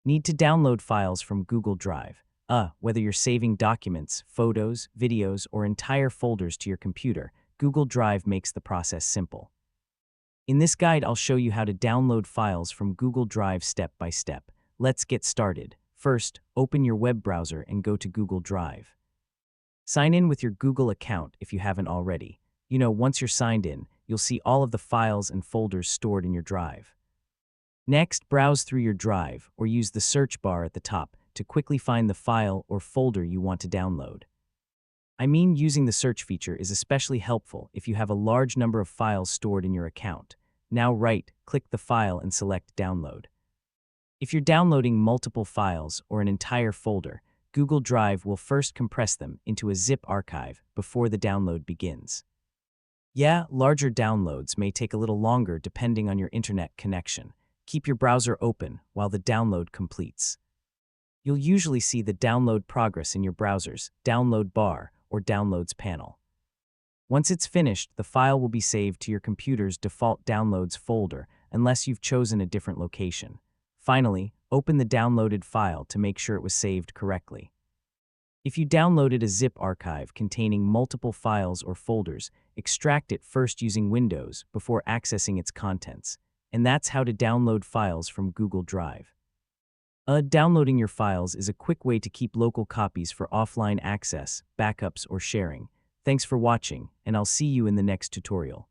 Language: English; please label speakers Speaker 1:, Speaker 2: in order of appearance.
Speaker 1: Need to download files from Google Drive. Whether you're saving documents, photos, videos, or entire folders to your computer, Google Drive makes the process simple. In this guide, I'll show you how to download files from Google Drive step by step. Let's get started. First, open your web browser and go to Google Drive. Sign in with your Google account if you haven't already. Once you're signed in, you'll see all of the files and folders stored in your drive. Next, browse through your drive or use the search bar at the top to quickly find the file or folder you want to download. Using the search feature is especially helpful if you have a large number of files stored in your account. Now click the file and select Download. If you're downloading multiple files or an entire folder, Google Drive will first compress them into a zip archive before the download begins. Larger downloads may take a little longer depending on your internet connection. Keep your browser open while the download completes. You'll usually see the download progress in your browser's download bar or downloads panel. Once it's finished, the file will be saved to your computer's default downloads folder unless you've chosen a different location. Finally, open the downloaded file to make sure it was saved correctly. If you downloaded a zip archive containing multiple files or folders, extract it first using Windows before accessing its contents. And that's how to download files from Google Drive. Downloading your files is a quick way to keep local copies for offline access, backups, or sharing. Thanks for watching, and I'll see you in the next tutorial.